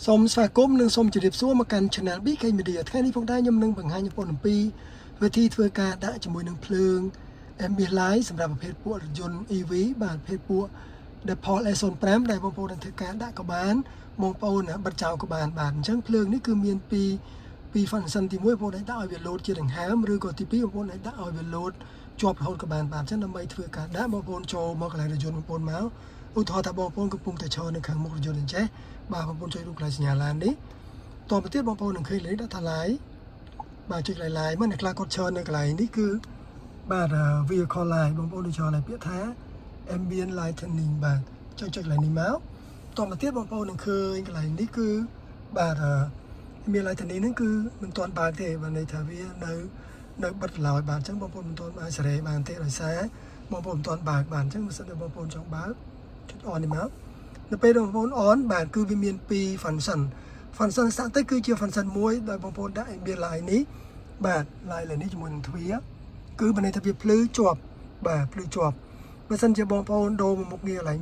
សូមស្វាគមន៍និងសូមជម្រាបសួរមកកាន់ Channel BK Media ថ្ងៃនេះផងដែរខ្ញុំនឹងបង្ហាញបងប្អូនអំពីវិធីធ្វើការដាក់ជាមួយនឹងភ្លើង ambient light សម្រាប់ប្រភេទពួករថយន្ត EV បាទប្រភេទពួក Default S05 ដែលបងប្អូននឹងធ្វើការដាក់ក៏បានបងប្អូនបិទចោលក៏បានបាទអញ្ចឹងភ្លើងនេះគឺមានពី function ទី1បងប្អូនអាចដាក់ឲ្យវា load ជាដង្ហើមឬក៏ទី2បងប្អូនអាចដាក់ឲ្យវា load ជាប់រហូតក៏បានបាទអញ្ចឹងដើម្បីធ្វើការដាក់បងប្អូនចូលមកកន្លែងរថយន្តបងប្អូនមកឧទាហរណ៍ថាបងប្អូនកំពុងតែឈរនៅខាងមុខរថយន្តអញ្ចេះបាទបងប្អូនចុចរូបកន្លែងសញ្ញាឡាននេះតទៅទៀតបងប្អូននឹងឃើញលេខដាក់ថា line បាទចុច line មកអ្នកខ្លះគាត់ឈរនៅកន្លែងនេះគឺបាទ vehicle line បងប្អូនដូចឈរនៅពាក្យថា ambient lightning បាទចុចកន្លែងនេះមកតទៅទៀតបងប្អូននឹងឃើញកន្លែងនេះគឺបាទambient lightning ហ្នឹងគឺមិនទាន់បើកទេបាទន័យថាវានៅបិទឡើយបាទអញ្ចឹងបងប្អូនមិនទាន់អាចសេរីបានទេដោយសារបងប្អូនមិនទាន់បើកបាទអញ្ចឹងបើសិនជាបងប្អូនចង់បើកចុច on នេះមកនៅពេលបងប្អូន on បាទគឺវាមាន2 function ស្រាប់ទៅគឺជា function មួយដោយបងប្អូនដាក់ ambient light នេះបាទ light នេះជាមួយនឹងទ្វារគឺបានន័យថាវាភ្លឺជាប់បាទភ្លឺជាប់បើសិនជាបងប្អូនដូរមកមុខងារកន្លែង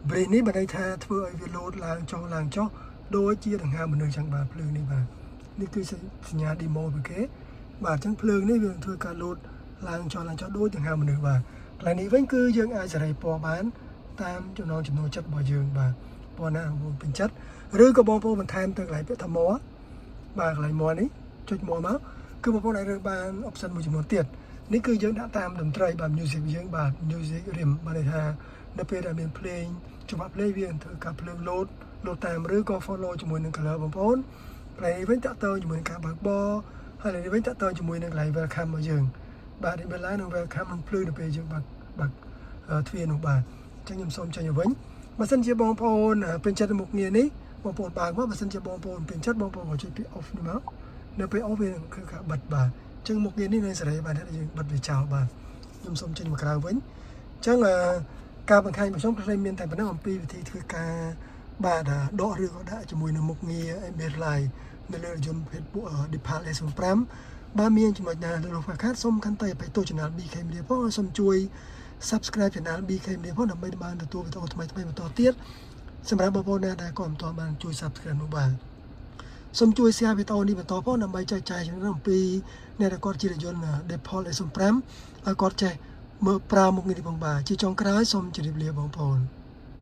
brain នេះបានន័យថាធ្វើឲ្យវា load ឡើងចុះដូចជាដង្ហើមមនុស្សចឹងបាទភ្លើងនេះបាទនេះគឺសញ្ញា demo ពីគេបាទអញ្ចឹងភ្លើងនេះវាធ្វើការ load ឡើងចុះដូចដង្ហើមមនុស្សបាទកន្លែងនេះវិញគឺយើងអាចសេរីពណ៌បានតាមចំណង់ចំណូលចិត្តរបស់យើងបាទពណ៌ណាបងប្អូនពេញចិត្តឬក៏បងប្អូនបន្ថែមទៅកន្លែងពាក្យថា more បាទកន្លែង more នេះចុច more មកគឺបងប្អូនអាចរើសបាន option មួយចំនួនទៀតនេះគឺយើងដាក់តាមតន្ត្រីបាទ music យើងបាទ music rhythm បានន័យថានៅពេលដែលមានភ្លេងច្បាប់ភ្លេងវាធ្វើការភ្លើង load តាមឬក៏ follow ជាមួយនឹង color បងប្អូនកន្លែងនេះវិញតាក់ទងជាមួយនឹងការបើកបរហើយនេះវិញតាក់ទងជាមួយនឹងកន្លែង welcome របស់យើងបាទនេះ line នឹង welcome នឹងភ្លឺនៅពេលយើងបើកទ្វារនោះបាទអញ្ចឹងខ្ញុំសូមចេញទៅវិញបើសិនជាបងប្អូនពេញចិត្តមុខងារនេះបងប្អូនបើកមកបើសិនជាបងប្អូនពេញចិត្តបងប្អូនក៏ចុចពី off នេះមកនៅពេល off វាគឺការបិទបាទអញ្ចឹងមុខងារនេះនៅសេរីបាទយើងបិទវាចោលបាទខ្ញុំសូមចេញមកក្រៅវិញអញ្ចឹងការបង្ហាញរបស់ខ្ញុំគឺមានតែប៉ុណ្ណឹងអំពីវិធីធ្វើការបាទដកឬក៏ដាក់ជាមួយនឹងមុខងារ ambient light នៅលើរថយន្តប្រភេទពួក Default S05 បើមានចំណុចណាលោកខ្វះខាតសូមខន្តីអភ័យទោស Channel BK Media ផងសូមជួយ Subscribe Channel BK Media ផងដើម្បីបានទទួលវីដេអូថ្មីៗបន្តទៀតសម្រាប់បងប្អូនណាដែលក៏មិនទាន់បានជួយ Subscribe នោះបាទសូមជួយ Share វីដេអូនេះបន្តផងដើម្បីចែកចាយចំណេះអំពីអ្នកដែលគាត់ជារថយន្ត Default S05 ឲ្យគាត់ចេះមើលប្រើមុខងារនេះផងបាទជាចុងក្រោយសូមជម្រាបលាបងប្អូន